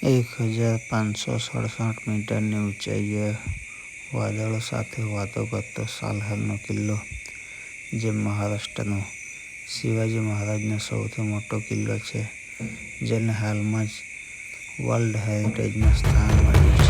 1567 મીટરની ઊંચાઈએ વાદળો સાથે વાતો કરતો સાલહરનો કિલ્લો, જે મહારાષ્ટ્રનો શિવાજી મહારાજનો સૌથી મોટો કિલ્લો છે, જેને હાલમાં જ વર્લ્ડ હેરિટેજનું સ્થાન મળ્યું છે.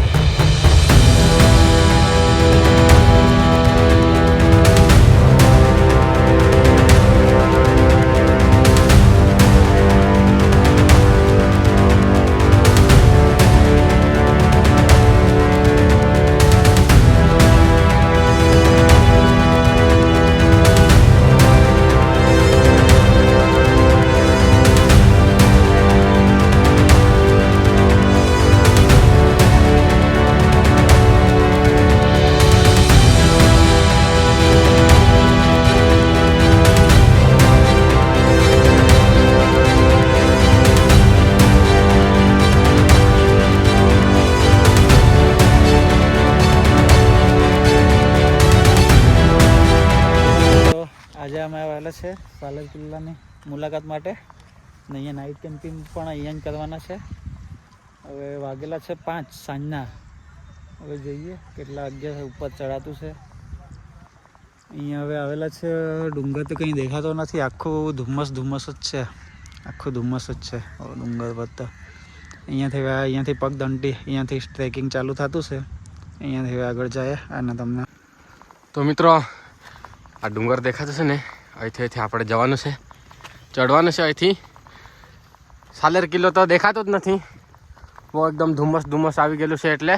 આજે અમે આવેલા છે સાલર કિલ્લાની મુલાકાત માટે ને અહીંયા નાઇટ કેમ્પિંગ પણ અહીંયા જ કરવાના છે. હવે વાગેલા છે 5 સાંજના. હવે જોઈએ કેટલા વાગ્યા ઉપર ચડાતું છે. અહીંયા હવે આવેલા છે. ડુંગર તો કંઈ દેખાતો નથી, આખું ધુમ્મસ જ છે, આખું ધુમ્મસ જ છે ડુંગર પર. તો અહીંયાથી પગદંડી, અહીંયાથી ટ્રેકિંગ ચાલુ થતું છે. અહીંયાથી હવે આગળ જાય અને તમને તો મિત્રો આ ડુંગર દેખાતો છે ને, અહીંથી આપણે જવાનું છે, ચડવાનું છે. અહીંથી સાલેર કિલ્લો તો દેખાતો જ નથી, બહુ એકદમ ધુમ્મસ આવી ગયેલું છે. એટલે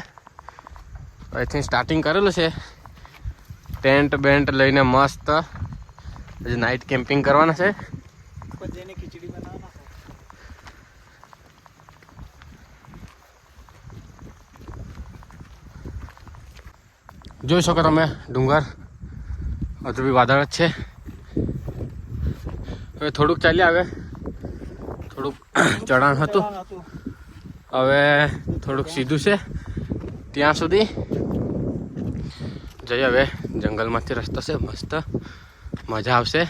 અહીંથી સ્ટાર્ટિંગ કરેલું છે. ટેન્ટ બેન્ટ લઈને મસ્ત હજી નાઇટ કેમ્પિંગ કરવાના છે. ખીચડી બનાવવાના છે. જોઈ શકો તમે ડુંગર, હજુ બી વાદળ જ છે. હવે થોડુંક ચાલ્યા, હવે થોડુંક ચઢાણ હતું, હવે થોડુંક સીધું છે. ત્યાં સુધી જઈએ. હવે જંગલમાંથી રસ્તો છે, મસ્ત મજા આવશે.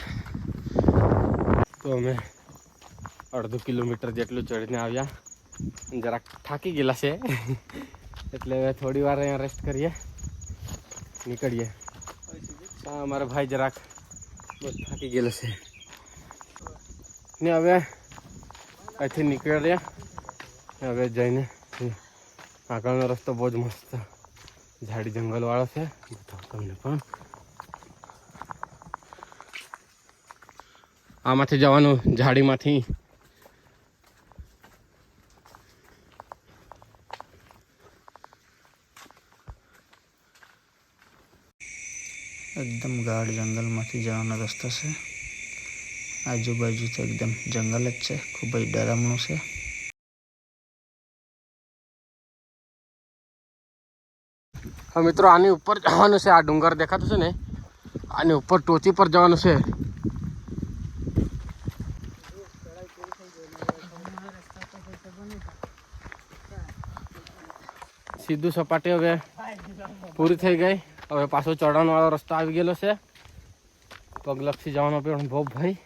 તો અમે અડધું કિલોમીટર જેટલું ચડીને આવ્યા, જરાક થાકી ગયેલા છે. એટલે હવે થોડી વાર અહીંયા રેસ્ટ કરીએ, નીકળીએ. અમારા ભાઈ જરાક બહુ થાકી ગયેલો છે ને હવે અહીંથી નીકળ્યા. હવે જઈને આગળનો રસ્તો બહુ જ મસ્ત ઝાડી જંગલવાળો છે, તમને પણ આમાંથી જવાનું, ઝાડીમાંથી. એકદમ ગાઢ જંગલમાંથી જવાનો રસ્તો છે. આજુબાજુ તો એકદમ જંગલ જ છે, ખૂબ જ ડરામણું છે. હા મિત્રો, આની ઉપર જવાનું છે. આ ડુંગર દેખાતું છે ને, આની ઉપર ટોચી પર જવાનું છે. સીધું સપાટી હવે પૂરી થઈ ગઈ. હવે પાછો ચઢાણ વાળો રસ્તો આવી ગયેલો છે. પગલક્ષી જવાનો પણ બહુ ભાઈ.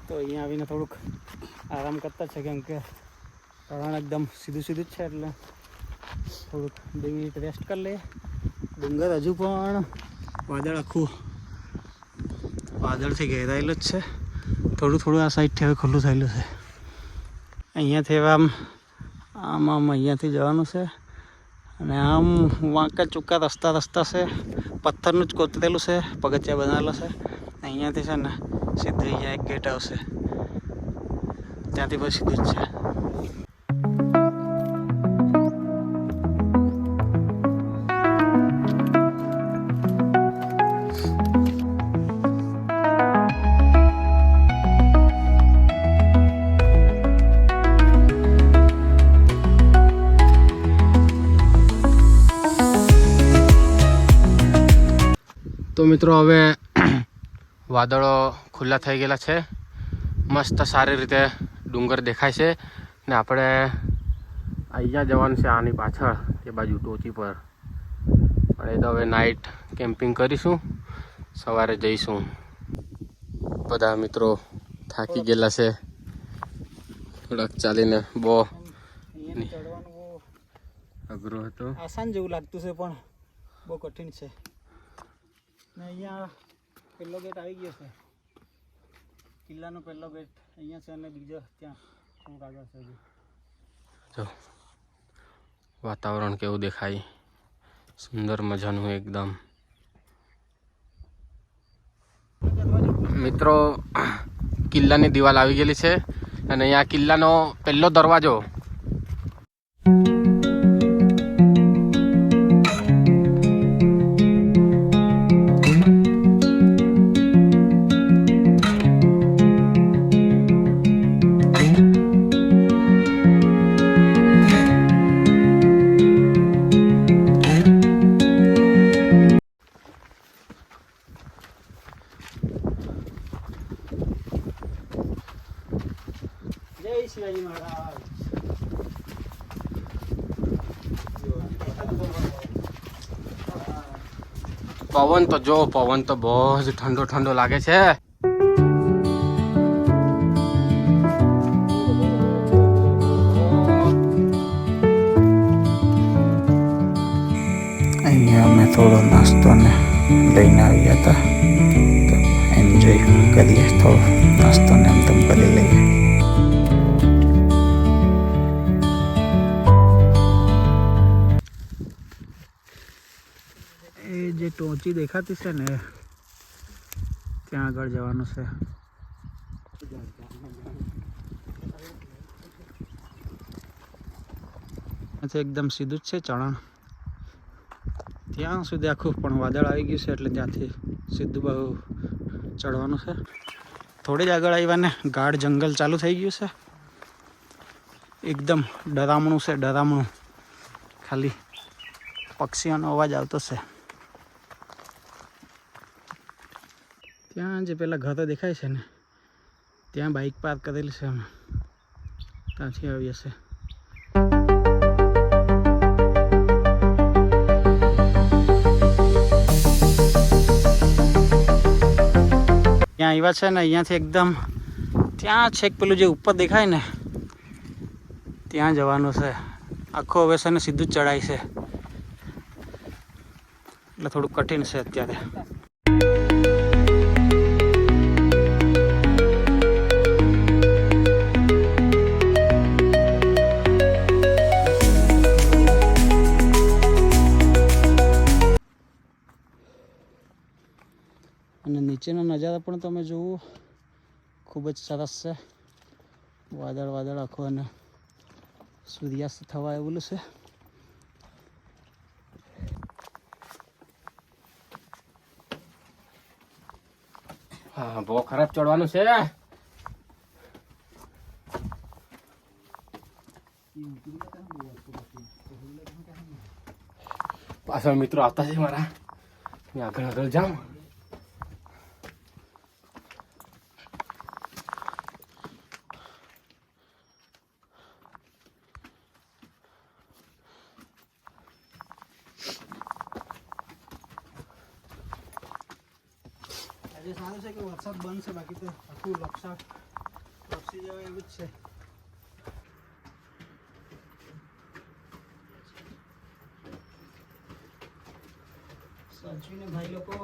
તો અહીંયા આવીને થોડુંક આરામ કરતા છે, કેમ કે ચઢાણ એકદમ સીધું જ છે. એટલે થોડુંક 2 મિનિટ રેસ્ટ કરી લઈએ. ડુંગર હજુ પણ આખું વાદળથી ઘેરાયેલું જ છે. થોડું આ સાઈડથી હવે ખુલ્લું થયેલું છે. અહીંયાથી હવે આમ અહીંયાથી જવાનું છે. અને આમ વાંકા ચૂકા રસ્તા છે, પથ્થરનું જ કોતરેલું છે, પગથિયા બનાવેલો છે. અહીંયાથી છે ને સીધું અહીંયા એક ગેટ આવશે, ત્યાંથી પછી સીધું જ છે. તો મિત્રો હવે વાદળો ખુલ્લા થઈ ગયેલા છે. મસ્ત સારી રીતે ડુંગર દેખાય છે ને આપણે અહીંયા જવાનું છે આની પાછળ એ બાજુ ટોચી પર. પણ એ તો હવે નાઇટ કેમ્પિંગ કરીશું, સવારે જઈશું. બધા મિત્રો થાકી ગયેલા છે થોડાક ચાલીને. બહુ અહીંયા ચડવાનું બહુ અઘરો હતો. આસાન જેવું લાગતું છે પણ બહુ કઠિન છે. ને અહીંયા પહેલો ગેટ આવી ગયો છે, કિલ્લાનો પહેલો ગેટ અહીંયા છે અને બીજો ત્યાં થોડુંક આગળ છે. જો વાતાવરણ કેવું દેખાય, સુંદર મજાનું એકદમ. મિત્રો કિલ્લાની દિવાલ આવી ગયેલી છે અને અહીંયા કિલ્લાનો પહેલો દરવાજો. જય શિવાજી મહારાજ. પવન તો જો, પવન તો બહુ જ ઠંડો ઠંડો લાગે છે. અહીંયા અમે થોડો નાસ્તો ને લઈને આવ્યા હતા, તો એન્જોય કરીએ. થોડો નાસ્તો ને એમ તેમ કરી લઈએ. એ જે ટોચી દેખાતી છે ને ત્યાં આગળ જવાનું છે. એકદમ સીધું જ છે ચઢાણ, ત્યાં સુધી આખું, પણ વાદળ આવી ગયું છે એટલે ત્યાંથી સીધું બહુ ચડવાનું છે. થોડી જ આગળ આવ્યા ને ગાઢ જંગલ ચાલુ થઈ ગયું છે. એકદમ ડરામણું છે, ડરામણું. ખાલી પક્ષીઓનો અવાજ આવતો છે. ત્યાં જે પેલા ઘર દેખાય છે ને ત્યાં બાઇક પાર્ક કરેલી છે, અમે ત્યાંથી આવીએ છીએ. ત્યાં આવ્યા છે ને અહીંયાથી એકદમ ત્યાં છેક પેલું જે ઉપર દેખાય ને ત્યાં જવાનું છે. આખો હવે છે ને સીધું જ ચડાય છે એટલે થોડુંક કઠિન છે અત્યારે. અને નીચેનો નજારો પણ તમે જુઓ, ખૂબ જ સરસ છે. વાદળ વાદળ આખું અને સૂર્યાસ્ત થવા એવું છે. હા, બહુ ખરાબ ચડવાનું છે. પાછળ મિત્રો આવતા છે મારા, મેં આગળ આગળ જાઉં. આજે સારું છે કે વરસાદ બંધ છે, બાકી તો આખું લપસી જવાય એવું જ છે. સાચવીને ભાઈ લોકો,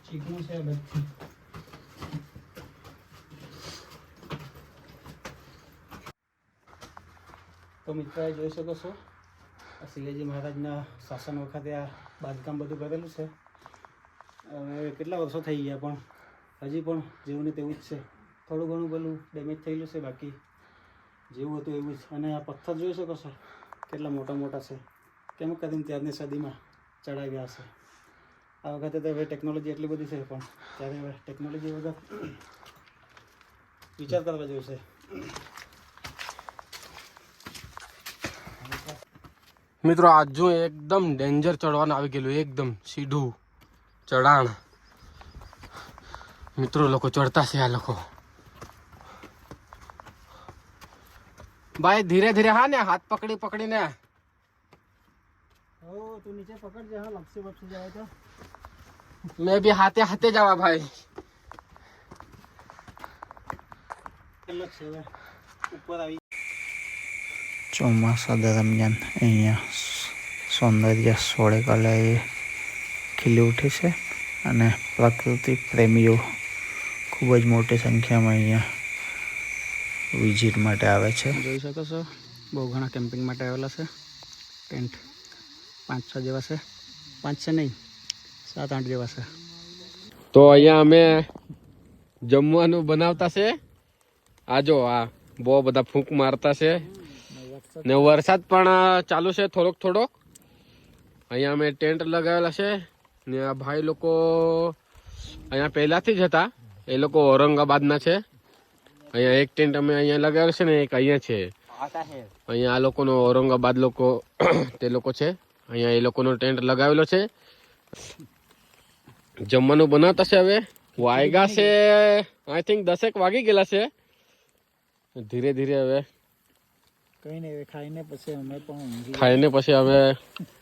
ચીકણું છે બધું. તો મિત્રો જોઈ શકો છો, આ શિવાજી મહારાજના શાસન વખતે આ બાંધકામ બધું કરેલું છે. હવે કેટલા વર્ષો થઈ ગયા પણ હજી પણ જેવું ને તેવું જ છે. થોડું ઘણું પેલું ડેમેજ થયેલું છે, બાકી જેવું હતું એવું જ. અને આ પથ્થર જોઈ શકો છો કેટલા મોટા મોટા છે. કેમ કરીને ત્યારની સદીમાં ચડાવ્યા હશે. આ વખતે તો હવે ટેકનોલોજી એટલી બધી છે, પણ ત્યારે હવે ટેકનોલોજી વગર વિચાર કરવા જેવું છે. મિત્રો આજુ એકદમ ડેન્જર ચડવાનું આવી ગયેલું, એકદમ સીધું ચઢાણ. મિત્રો લોકો ચડતા છે આ લોકો. ભાઈ ધીરે ધીરે, હા ને, હાથ પકડી પકડીને. તું નીચે પકડજે, હા લપસી બપસી જાય તો. મેં બી હાથે હાથે જવા ભાઈ. ઉપર આવી ચોમાસા દરમિયાન અહીંયા સૌંદર્ય સોળે કલે ખીલી ઉઠે છે અને પ્રકૃતિ પ્રેમીઓ ખૂબ જ મોટી સંખ્યામાં અહીંયા વિઝિટ માટે આવે છે. જોઈ શકો છો બહુ ઘણા કેમ્પિંગ માટે આવેલા છે. ટેન્ટ 5-6 જેવા છે. 5 છે નહીં, 7-8 જેવા છે. તો અહીંયા અમે જમવાનું બનાવતા છે. આ જો આ બહુ બધા ફૂંક મારતા છે ને વરસાદ પણ ચાલુ છે થોડોક થોડોક. અહીંયા અમે ટેન્ટ લગાવેલા છે ને આ ભાઈ લોકો અહીંયા પહેલાથી જ હતા. એ લોકો ઔરંગાબાદના છે. અહીંયા એક ટેન્ટ અમે અહીંયા લગાવેલો છે ને એક અહીંયા છે. અહીંયા આ લોકોનો ઔરંગાબાદ લોકો તે લોકો છે. અહીંયા એ લોકોનો ટેન્ટ લગાવેલો છે. જમવાનું બનાવતા છે. હવે વાગ્યા છે આઈ થિંક 10 વાગી ગયેલા છે. ધીરે ધીરે હવે કઈ નહીં, ખાઈને પછી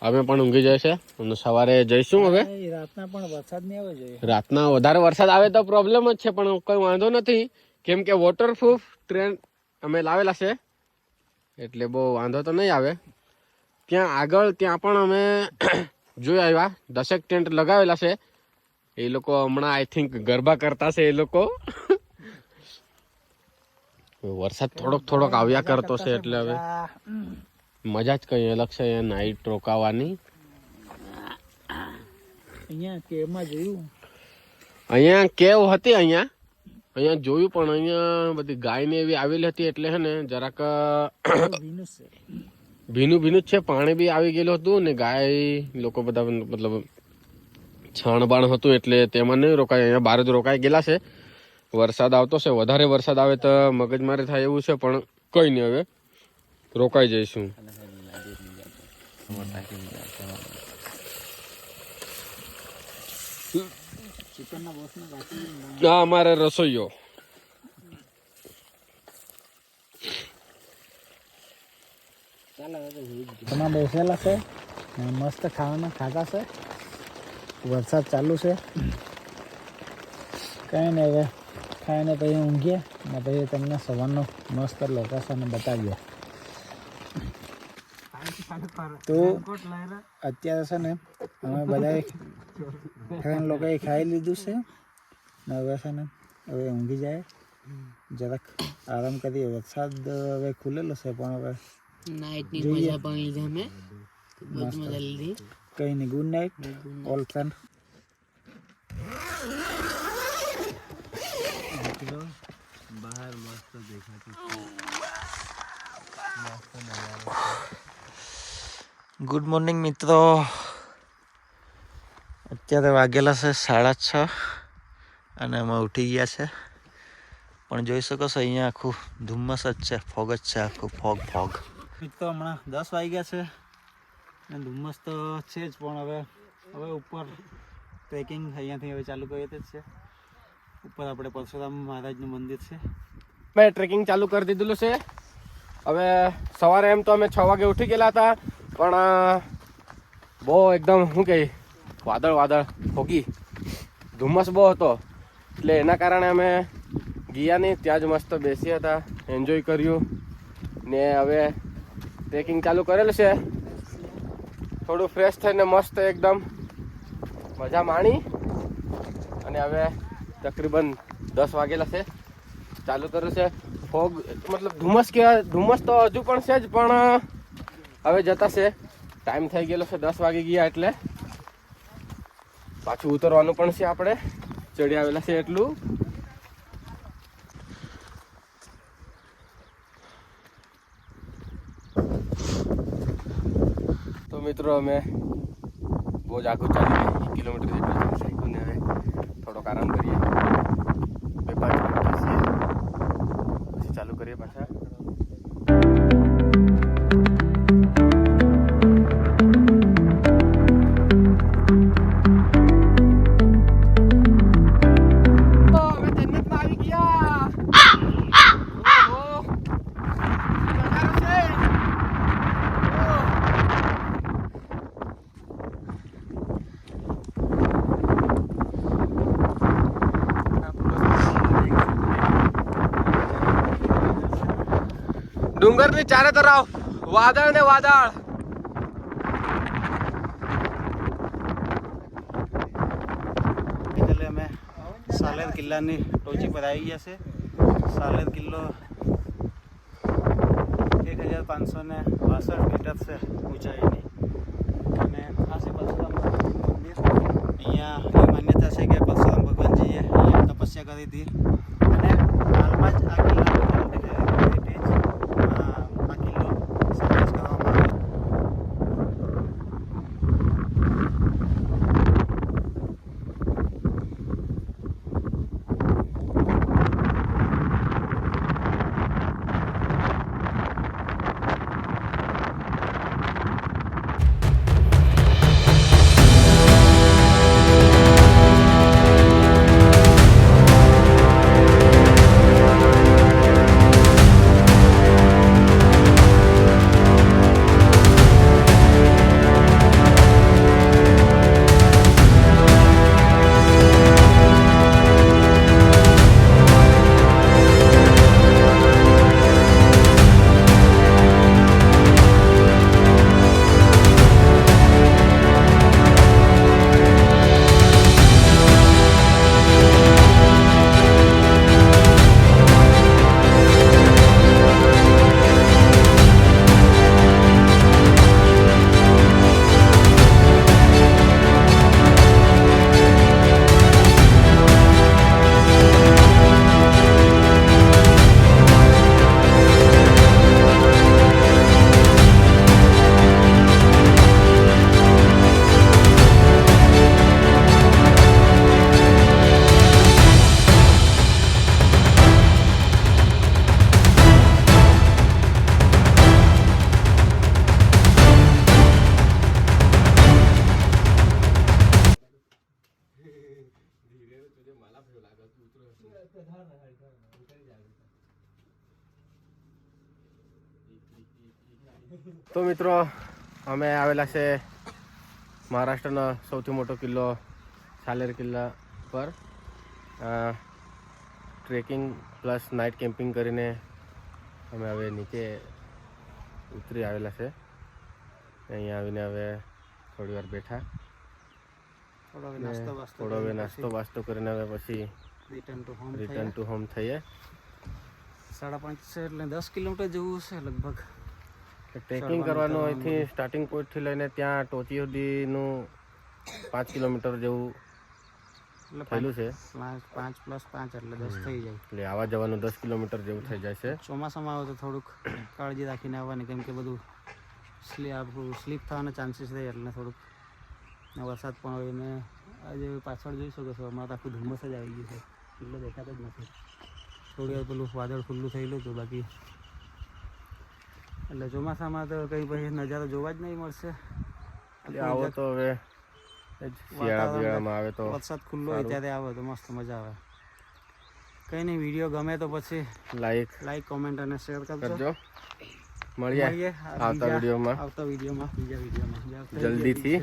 અમે પણ ઊંઘી જાય છે અને સવારે જઈશું. હવે રાતના પણ વરસાદ નહીં આવે જોઈએ. રાતના વધારે વરસાદ આવે તો પ્રોબ્લેમ જ છે, પણ કોઈ વાંધો નથી કેમ કે વોટરપ્રૂફ ટ્રેન અમે લાવેલા છે એટલે બહુ વાંધો તો નહીં આવે. ત્યાં આગળ ત્યાં પણ અમે જોઈ આવ્યા 10 ટેન્ટ લગાવેલા છે. એ લોકો હમણાં આઈ થિંક ગરબા કરતા છે. એ લોકો વરસાદ થોડોક આવ્યા કરતો છે એટલે હવે મજા જ કઈ અલગ છે અહીંયા નાઈટ રોકાવાની. અહીંયા કેવમાં જોયું, અહીંયા કેવ હતી. અહીંયા જોયું પણ અહીંયા બધી ગાય ને એવી આવેલી હતી એટલે હે ને જરાક ભીનું જ છે. પાણી બી આવી ગયેલું હતું ને ગાય લોકો બધા મતલબ છાણ બાણ હતું એટલે તેમાં નહીં રોકાય. અહીંયા બહાર જ રોકાઈ ગયેલા છે. વરસાદ આવતો છે, વધારે વરસાદ આવે તો મગજમારી થાય એવું છે, પણ કઈ નહીં, હવે રોકાઈ જઈશું. હા, અમારે રસોઈયો એમાં બેસેલા છે, મસ્ત ખાવાના ખાતા છે. વરસાદ ચાલુ છે. કઈ નહીં, હવે ખાઈને પછી ઊંઘીએ અને પછી તમને સવારનો મસ્ત લોકેશન બતાવીએ. તો અત્યારે છે ને અમે બધાએ ફ્રેન્ડ લોકોએ ખાઈ લીધું છે ને હવે છે ને હવે ઊંઘી જાય, જરાક આરામ કરીએ. વરસાદ હવે ખુલેલો છે પણ હવે નાઈટની મજા પણ લીધી અમે, બહુ મજા લીધી. કંઈ નહીં, ગુડ નાઇટ ઓલ ફ્રેન્ડ. બહાર મસ્ત દેખાતું. ગુડ મોર્નિંગ મિત્રો. અત્યારે વાગેલા છે 6:30 અને અમે ઉઠી ગયા છે. પણ જોઈ શકો છો અહીંયા આખું ધુમ્મસ જ છે, ફોગ જ છે, આખું ફોગ. મિત્રો હમણાં 10 વાગ્યા છે અને ધુમ્મસ તો છે જ, પણ હવે ઉપર ટ્રેકિંગ અહીંયાથી હવે ચાલુ કરીએ જ છે. ઉપર આપણે પરશુરામ મહારાજનું મંદિર છે. મેં ટ્રેકિંગ ચાલુ કરી દીધેલું છે. હવે સવારે એમ તો અમે 6 વાગે ઉઠી ગયેલા હતા, પણ બહુ એકદમ શું કહે વાદળ ફોગી ધુમ્મસ બહુ હતો એટલે એના કારણે અમે ગયા નહીં. ત્યાં જ મસ્ત બેસી હતા, એન્જોય કર્યું ને હવે ટ્રેકિંગ ચાલુ કરેલું છે. થોડું ફ્રેશ થઈને મસ્ત એકદમ મજા માણી અને હવે તકરીબન 10 વાગેલા છે. ચાલુ કર્યું છે. ફોગ મતલબ ધુમ્મસ તો હજુ પણ છે જ, પણ હવે જતા છે. ટાઈમ થઈ ગયેલો છે 10 વાગી ગયા એટલે પાછું ઉતરવાનું પણ છે. આપણે ચડી આવેલા છે એટલું. તો મિત્રો અમે બહુ જ આગળ ચાલી 1 કિલોમીટર જેટલું થઈ ગયું ને હવે થોડોક આરામ કરીએ. 2-5 મિનિટ પછી ચાલુ કરીએ પાછા. ડુંગરની ચારે તરફ વાદળ ને વાદળ. એટલે અમે સાલેર કિલ્લાની ટોચી પર આવી ગયા છે. સાલેર કિલ્લો 1562 મીટર છે ઊંચાઈની અને આ છે પરશુરામ મંદિર. અહીંયા એ માન્યતા છે કે પરશુરામ ભગવાનજીએ અહીંયા તપસ્યા કરી હતી અને હાલમાં જ આ કિલ્લાનું હેરિટેજ આ કિલ્લો સર્વિસ કરવામાં આવ્યો. તો મિત્રો અમે આવેલા છે મહારાષ્ટ્રનો સૌથી મોટો કિલ્લો સાલેર કિલ્લા પર. ટ્રેકિંગ પ્લસ નાઇટ કેમ્પિંગ કરીને અમે હવે નીચે ઉતરી આવેલા છે. અહીંયા આવીને હવે થોડી વાર બેઠા, થોડો હવે નાસ્તો બાસ્તો કરીને હવે પછી રિટર્ન ટુ હોમ થઈએ. 5.5 છે એટલે 10 કિલોમીટર જેવું છે લગભગ. ટ્રેકિંગ કરવાનું અહીંથી સ્ટાર્ટિંગ પોઈન્ટથી લઈને ત્યાં ટોચી સુધીનું 5 કિલોમીટર જેવું થયેલું છે. 5 + 5 એટલે 10 થઈ જાય. એટલે આવવા જવાનું 10 કિલોમીટર જેવું થઈ જાય છે. ચોમાસામાં આવે તો થોડુંક કાળજી રાખીને આવવાની, કેમ કે બધું સ્લીપ થવાના ચાન્સીસ રહે એટલે થોડુંક વરસાદ પણ હોય. ને આજે પાછળ જોઈ શકો છો અમારે આખું ધુમ્મસ જ આવી ગયું છે એટલે દેખાતો જ નથી. થોડી વાર પેલું વાદળ ખુલ્લું થયેલું હતું, બાકી એટલે ચોમાસામાં તો કંઈ પછી નજારો જોવા જ નહીં મળશે. આવો તો હવે શિયાળામાં આવે તો વરસાદ ખુલ્લો હોય ત્યારે આવે તો મસ્ત મજા આવે. કંઈ નહીં, વિડીયો ગમે તો પછી લાઈક કોમેન્ટ અને શેર કરજો. મળીએ આવતા વિડીયોમાં બીજા વિડીયોમાં જલ્દીથી.